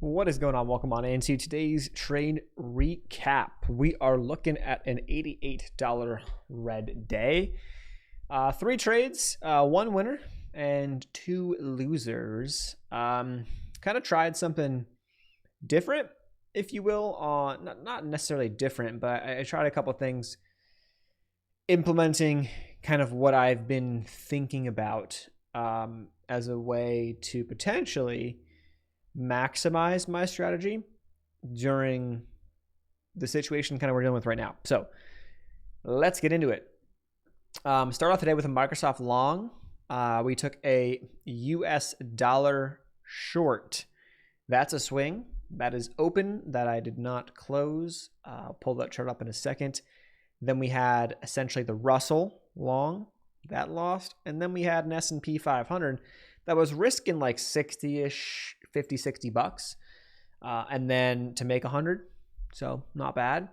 What is going on? Welcome on into today's trade recap. We are looking at an $88 red day. Three trades, one winner and two losers. Kind of tried something different, if you will. Not necessarily different, but I tried a couple things implementing kind of what I've been thinking about as a way to potentially maximize my strategy during the situation kind of we're dealing with right now. So let's get into it. Start off today with a Microsoft long. We took a US dollar short. That's a swing. That is open that I did not close. I'll pull that chart up in a second. Then we had essentially the Russell long. That lost. And then we had an S&P 500 that was risking like 60-ish, 50, 60 bucks. And then to make 100. So not bad.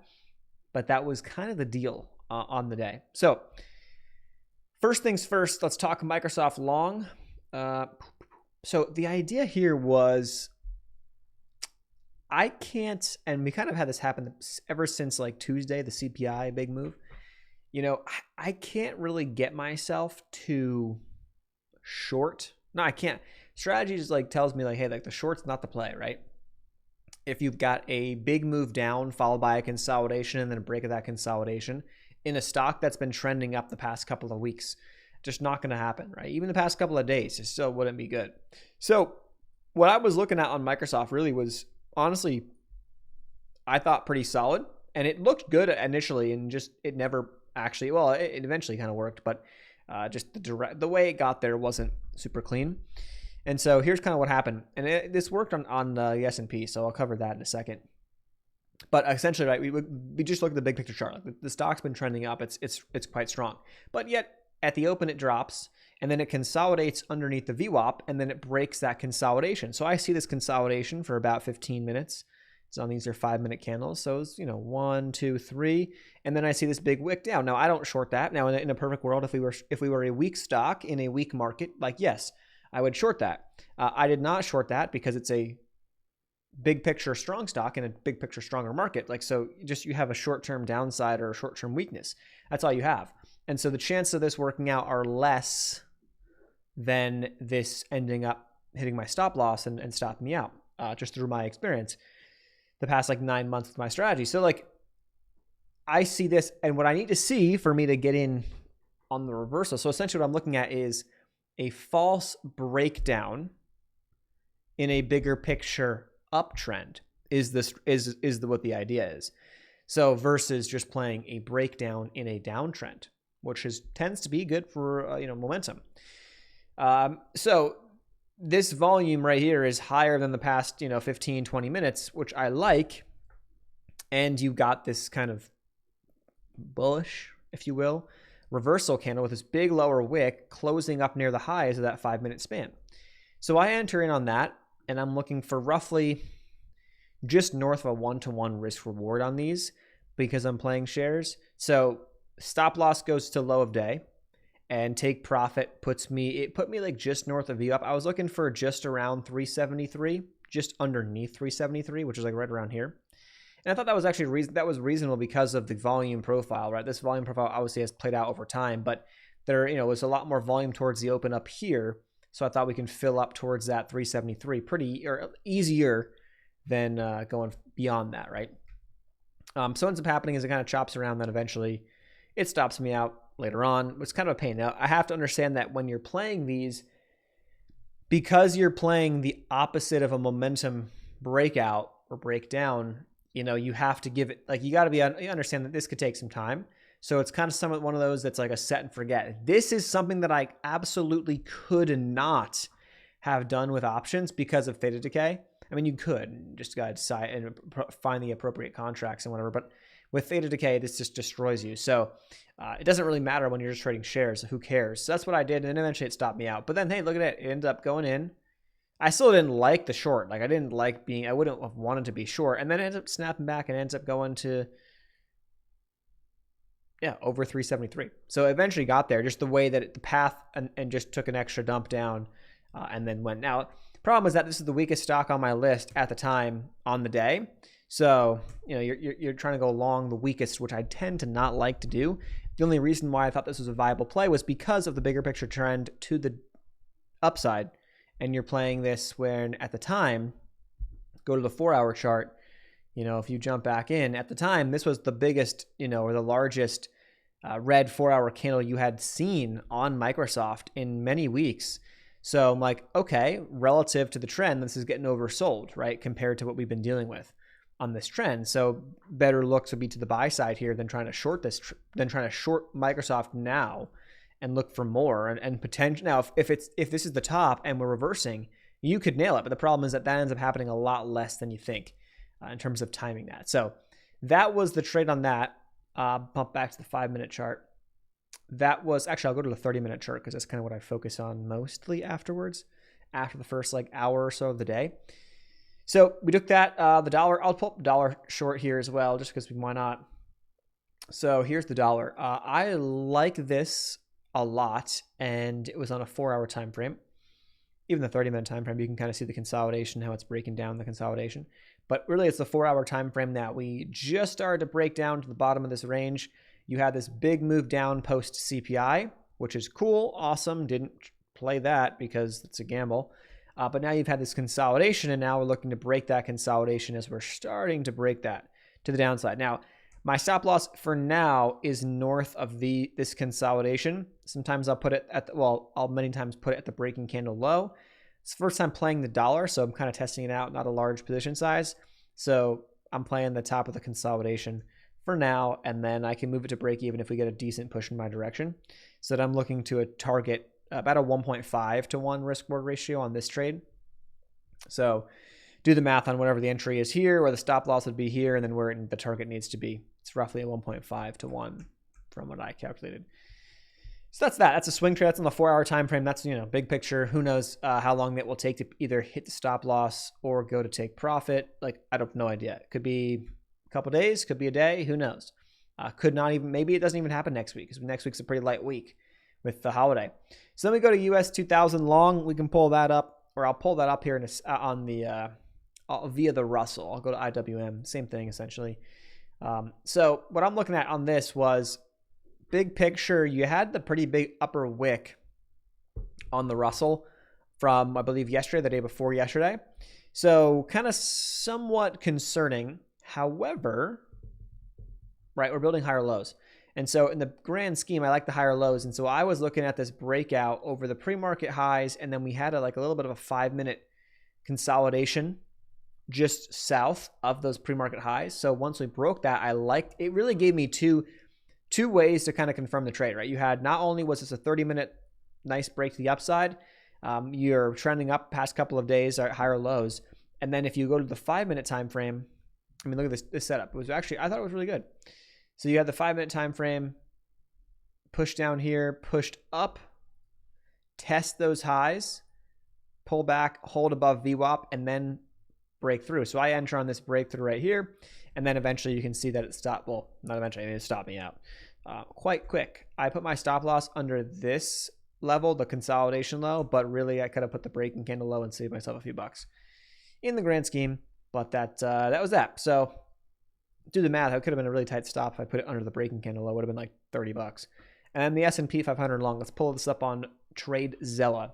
But that was kind of the deal on the day. So first things first, let's talk Microsoft long. So the idea here was I can't, and we kind of had this happen ever since like Tuesday, the CPI big move. You know, I can't really get myself to short. No, I can't. Strategy just like tells me like, hey, like the short's not the play, right? If you've got a big move down followed by a consolidation and then a break of that consolidation in a stock that's been trending up the past couple of weeks, just not going to happen, right? Even the past couple of days, it still wouldn't be good. So what I was looking at on Microsoft really was honestly, I thought pretty solid, and it looked good initially, and just it never actually, well, it eventually kind of worked, but just the way it got there wasn't super clean. And so here's kind of what happened, and this worked on the S&P, so I'll cover that in a second. But essentially, right, we just look at the big picture chart. Like the stock's been trending up; it's quite strong, but yet at the open it drops, and then it consolidates underneath the VWAP, and then it breaks that consolidation. So I see this consolidation for about 15 minutes. So these are 5-minute candles. So it's, 1, 2, 3, and then I see this big wick down. Now I don't short that. Now in a perfect world, if we were a weak stock in a weak market, like yes, I would short that. I did not short that because it's a big picture strong stock in a big picture stronger market. Like so, just you have a short-term downside or a short-term weakness. That's all you have. And so the chances of this working out are less than this ending up hitting my stop loss and stopping me out, just through my experience the past like 9 months with my strategy. So like I see this, and what I need to see for me to get in on the reversal. So essentially what I'm looking at is a false breakdown in a bigger picture uptrend is what the idea is. So versus just playing a breakdown in a downtrend, which tends to be good for momentum. So this volume right here is higher than the past 15, 20 minutes, which I like. And you got this kind of bullish, if you will, reversal candle with this big lower wick closing up near the highs of that 5-minute span. So I enter in on that, and I'm looking for roughly just north of a 1-to-1 risk reward on these because I'm playing shares. So stop loss goes to low of day, and take profit put me like just north of VWAP. I was looking for just around 373, just underneath 373, which is like right around here. And I thought that was actually reasonable because of the volume profile, right? This volume profile obviously has played out over time, but there was a lot more volume towards the open up here. So I thought we can fill up towards that 373 pretty or easier than going beyond that, right? So what ends up happening is it kind of chops around, then eventually it stops me out later on. It's kind of a pain. Now, I have to understand that when you're playing these, because you're playing the opposite of a momentum breakout or breakdown, you have to give it, like you understand that this could take some time. So it's kind of one of those that's like a set and forget. This is something that I absolutely could not have done with options because of theta decay. I mean, you could just gotta decide and find the appropriate contracts and whatever, but with theta decay, this just destroys you. So it doesn't really matter when you're just trading shares. Who cares? So that's what I did, and eventually it stopped me out. But then, hey, look at it. It ended up going in. I still didn't like the short. Like I wouldn't have wanted to be short. And then it ends up snapping back and ends up going to, over 373. So eventually got there, just the way that the path and just took an extra dump down and then went. Now, Problem is that this is the weakest stock on my list at the time on the day. So, you're trying to go along the weakest, which I tend to not like to do. The only reason why I thought this was a viable play was because of the bigger picture trend to the upside. And you're playing this when at the time, go to the 4-hour chart, if you jump back in at the time, this was the biggest, or the largest red 4-hour candle you had seen on Microsoft in many weeks. So I'm like, okay, relative to the trend, this is getting oversold, right? Compared to what we've been dealing with on this trend. So better looks would be to the buy side here than trying to short Microsoft now and look for more and potential. Now, if this is the top and we're reversing, you could nail it. But the problem is that ends up happening a lot less than you think in terms of timing that. So that was the trade on that. Bump back to the 5-minute chart. That was actually, I'll go to the 30-minute chart because that's kind of what I focus on mostly afterwards, after the first hour or so of the day. So we took that, the dollar. I'll pull up the dollar short here as well, just because why not? So here's the dollar. I like this a lot, and it was on a 4-hour time frame. Even the 30-minute time frame, you can kind of see the consolidation, how it's breaking down the consolidation. But really, it's the 4-hour time frame that we just started to break down to the bottom of this range. You had this big move down post CPI, which is cool, awesome. Didn't play that because it's a gamble. But now you've had this consolidation, and now we're looking to break that consolidation as we're starting to break that to the downside. Now, my stop loss for now is north of this consolidation. Sometimes I'll put it I'll many times put it at the breaking candle low. It's the first time playing the dollar, so I'm kind of testing it out, not a large position size. So I'm playing the top of the consolidation for now, and then I can move it to break even if we get a decent push in my direction. So that I'm looking to a target about a 1.5 to 1 risk reward ratio on this trade. So do the math on whatever the entry is here, where the stop loss would be here, and then where the target needs to be. It's roughly a 1.5 to 1 from what I calculated. So that's that. That's a swing trade. That's on the 4-hour time frame. That's, big picture. Who knows how long that will take to either hit the stop loss or go to take profit. I don't no idea. It could be a couple days, could be a day. Who knows? Could not even. Maybe it doesn't even happen next week, because next week's a pretty light week with the holiday. So then we go to US 2000 long. We can pull that up, or I'll pull that up here on the via the Russell. I'll go to IWM. Same thing essentially. So what I'm looking at on this was big picture. You had the pretty big upper wick on the Russell from, I believe, yesterday, the day before yesterday. So kind of somewhat concerning. However, right, we're building higher lows. And so in the grand scheme, I like the higher lows. And so I was looking at this breakout over the pre-market highs, and then we had a little bit of a 5-minute consolidation just south of those pre-market highs. So once we broke that, it really gave me two ways to kind of confirm the trade, right? You had, not only was this a 30-minute nice break to the upside, you're trending up past couple of days at higher lows. And then if you go to the 5-minute time frame, look at this setup. It was actually, I thought it was really good. So you had the 5-minute time frame, push down here, pushed up, test those highs, pull back, hold above VWAP, and then break through. So I enter on this breakthrough right here, and then eventually you can see that it stopped. Well, not eventually, it stopped me out quite quick. I put my stop loss under this level, the consolidation low, but really I could have put the breaking candle low and saved myself a few bucks in the grand scheme. But that was that. So do the math. It could have been a really tight stop if I put it under the breaking candle low. It would have been like 30 bucks. And then the S&P 500 long. Let's pull this up on TradeZella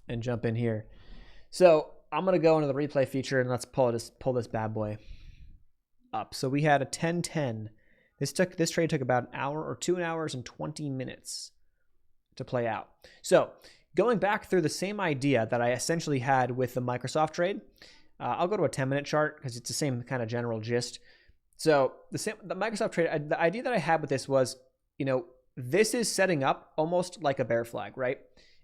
and jump in here. So I'm going to go into the replay feature and let's pull this bad boy up. So we had a 10-10. This trade took about an hour or 2 hours and 20 minutes to play out. So going back through the same idea that I essentially had with the Microsoft trade, I'll go to a 10-minute chart because it's the same kind of general gist. So the Microsoft trade, the idea that I had with this was, this is setting up almost like a bear flag, right?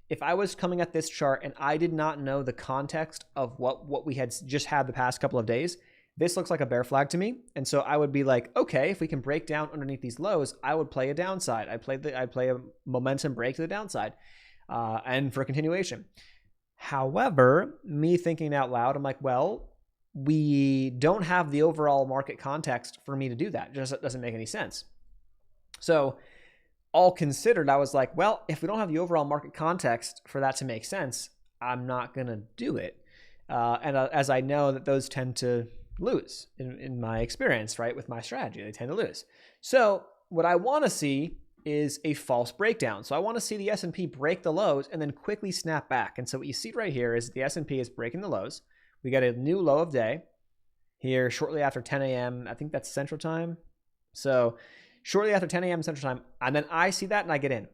If I was coming at this chart and I did not know the context of what we had just had the past couple of days, this looks like a bear flag to me. And so I would be like, okay, if we can break down underneath these lows, I would play a downside. I'd play a momentum break to the downside and for a continuation. However, me thinking out loud, I'm like, well, we don't have the overall market context for me to do that. It just doesn't make any sense. So all considered, I was like, well, if we don't have the overall market context for that to make sense, I'm not going to do it. And as I know that those tend to lose in my experience, right? With my strategy, they tend to lose. So what I want to see is a false breakdown. So I want to see the S&P break the lows and then quickly snap back. And so what you see right here is the S&P is breaking the lows. We got a new low of day here shortly after 10 a.m. I think that's Central Time. So shortly after 10 a.m. Central Time, and then I see that and I get in.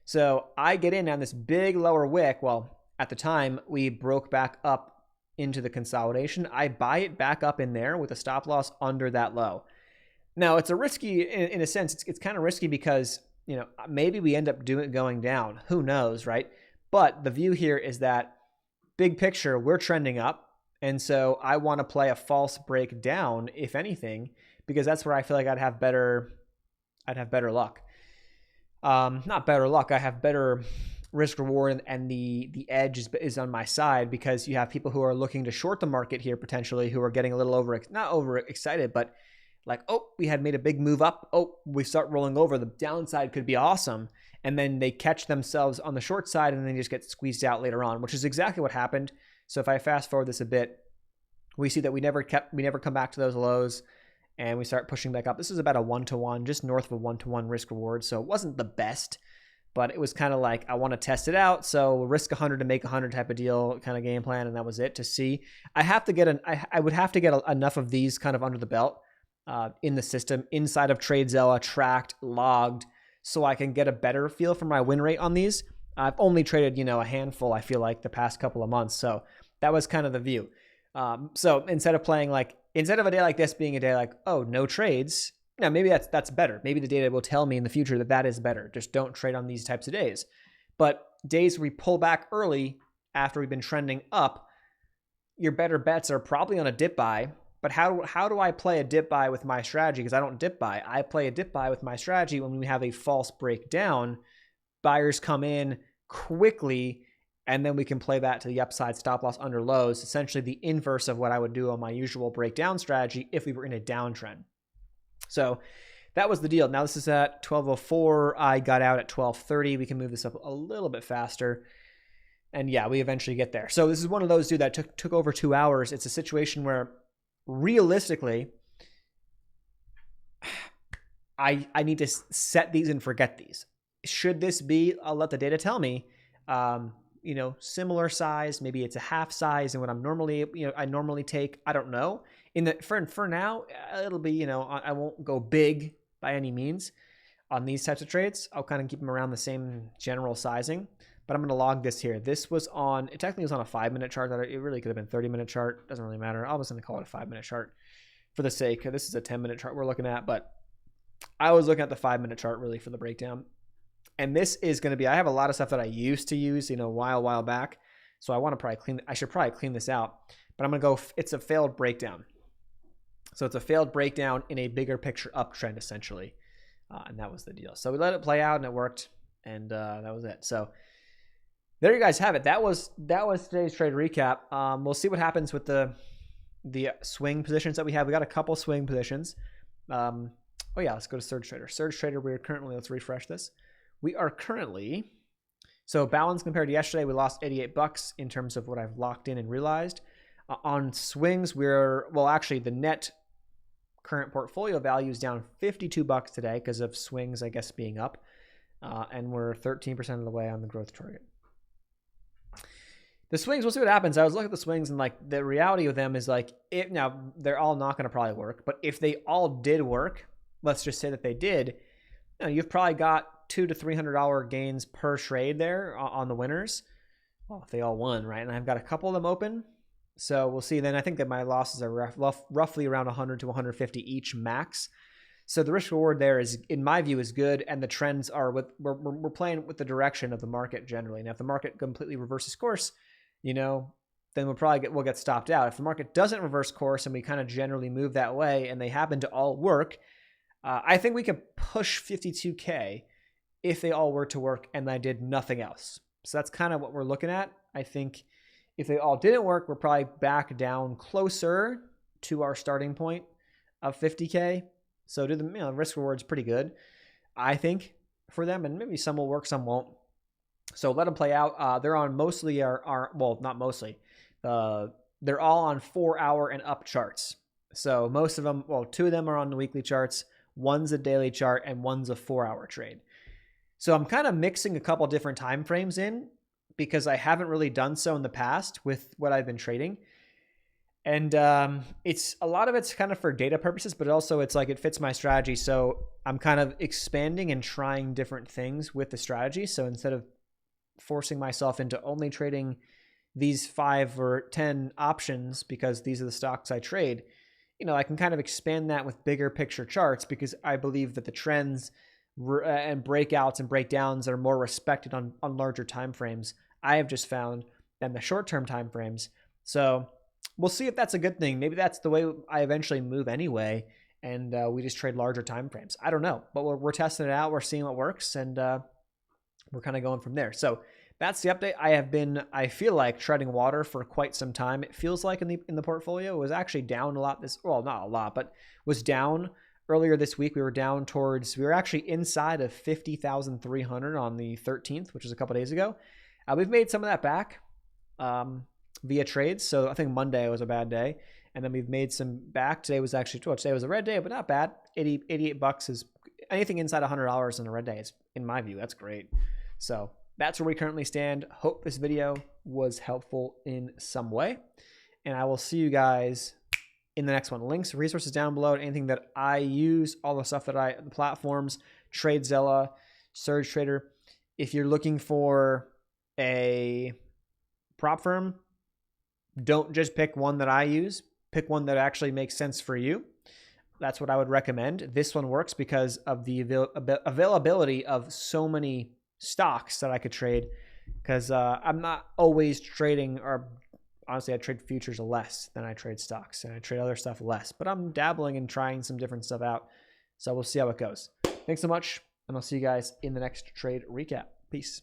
So I get in on this big lower wick. Well, at the time, we broke back up into the consolidation. I buy it back up in there with a stop loss under that low. Now, it's a risky, in a sense, it's kind of risky because, you know, maybe we end up going down. Who knows, right? But the view here is that big picture, we're trending up. And so I want to play a false break down, if anything, because that's where I feel like I'd have better luck. Not better luck. I have better risk reward, and the edge is on my side because you have people who are looking to short the market here potentially, who are getting a little not over excited, but like, oh, we had made a big move up. Oh, we start rolling over. The downside could be awesome. And then they catch themselves on the short side and then they just get squeezed out later on, which is exactly what happened. So if I fast forward this a bit, we see that we never come back to those lows and we start pushing back up. This is about a 1-to-1, just north of a 1-to-1 risk reward. So it wasn't the best, but it was kind of like, I want to test it out. So risk 100 to make 100 type of deal, kind of game plan. And that was it to see. I would have to get enough of these kind of under the belt in the system inside of TradeZella, tracked, logged, so I can get a better feel for my win rate on these. I've only traded, a handful, I feel like, the past couple of months. So that was kind of the view. So instead of a day like this being a day like, oh, no trades, now maybe that's better. Maybe the data will tell me in the future that is better. Just don't trade on these types of days. But days where we pull back early after we've been trending up, your better bets are probably on a dip buy. But how do I play a dip buy with my strategy? Because I don't dip buy. I play a dip buy with my strategy when we have a false breakdown. Buyers come in quickly, and then we can play that to the upside, stop loss under lows, essentially the inverse of what I would do on my usual breakdown strategy if we were in a downtrend. So that was the deal. Now this is at 12:04. I got out at 12:30. We can move this up a little bit faster. And yeah, we eventually get there. So this is one of those, dude, that took over 2 hours. It's a situation where realistically, I need to set these and forget these. Should this be, I'll let the data tell me, similar size, maybe it's a half size and what I'm normally, I normally take, I don't know. For now, it'll be, I won't go big by any means on these types of trades. I'll kind of keep them around the same general sizing, but I'm going to log this here. This was it technically was on a 5-minute chart. It really could have been 30-minute chart. Doesn't really matter. I was going to call it a 5-minute chart for the sake. This is a 10-minute chart we're looking at, but I was looking at the 5-minute chart really for the breakdown. And this is going to be, I have a lot of stuff that I used to use, a while back. So I should probably clean this out, but I'm going to go, it's a failed breakdown. So it's a failed breakdown in a bigger picture uptrend, essentially. And that was the deal. So we let it play out and it worked. And that was it. So there you guys have it. That was today's trade recap. We'll see what happens with the swing positions that we have. We got a couple swing positions. Let's go to Surge Trader. Surge Trader, let's refresh this. We are currently, so balance compared to yesterday, we lost $88 in terms of what I've locked in and realized. On swings, the net current portfolio value is down $52 today because of swings, I guess, being up. And we're 13% of the way on the growth target. The swings, we'll see what happens. I was looking at the swings and the reality of them is now they're all not going to probably work, but if they all did work, let's just say that they did, you've probably got $200 to $300 gains per trade there on the winners. Well, if they all won, right? And I've got a couple of them open. So we'll see. Then I think that my losses are roughly around 100 to 150 each max. So the risk reward there is, in my view, is good. And the trends are we're playing with the direction of the market generally. Now, if the market completely reverses course, then we'll get stopped out. If the market doesn't reverse course and we kind of generally move that way and they happen to all work, I think we could push 52K if they all were to work and I did nothing else. So that's kind of what we're looking at. I think if they all didn't work, we're probably back down closer to our starting point of 50K. So the risk reward's pretty good, I think, for them. And maybe some will work, some won't. So let them play out. They're on mostly well, not mostly. They're all on 4-hour and up charts. So most of them, well, 2 of them are on the weekly charts. One's a daily chart and one's a 4-hour trade. So I'm kind of mixing a couple different time frames in because I haven't really done so in the past with what I've been trading. And it's a lot of it's kind of for data purposes, but also it's like it fits my strategy. So I'm kind of expanding and trying different things with the strategy. So instead of forcing myself into only trading these 5 or 10 options because these are the stocks I trade, I can kind of expand that with bigger picture charts because I believe that the trends and breakouts and breakdowns are more respected on larger time frames, I have just found, than the short-term time frames. So we'll see if that's a good thing. Maybe that's the way I eventually move anyway, and we just trade larger time frames. I don't know, but we're testing it out. We're seeing what works, and we're kind of going from there. So that's the update. I feel like treading water for quite some time. It feels like in the portfolio. It was actually down a lot well, not a lot, but was down earlier this week. We were actually inside of 50,300 on the 13th, which was a couple days ago. We've made some of that back via trades. So I think Monday was a bad day. And then we've made some back. Today was a red day, but not bad. $88 is anything inside $100 in a red day is, in my view, that's great. So that's where we currently stand. Hope this video was helpful in some way. And I will see you guys in the next one. Links, resources down below, anything that I use, all the stuff that the platforms, TradeZilla, Surge Trader. If you're looking for a prop firm, don't just pick one that I use. Pick one that actually makes sense for you. That's what I would recommend. This one works because of the availability of so many stocks that I could trade, because I'm not always trading, or honestly I trade futures less than I trade stocks, and I trade other stuff less, but I'm dabbling and trying some different stuff out. So we'll see how it goes. Thanks so much, and I'll see you guys in the next trade recap. Peace.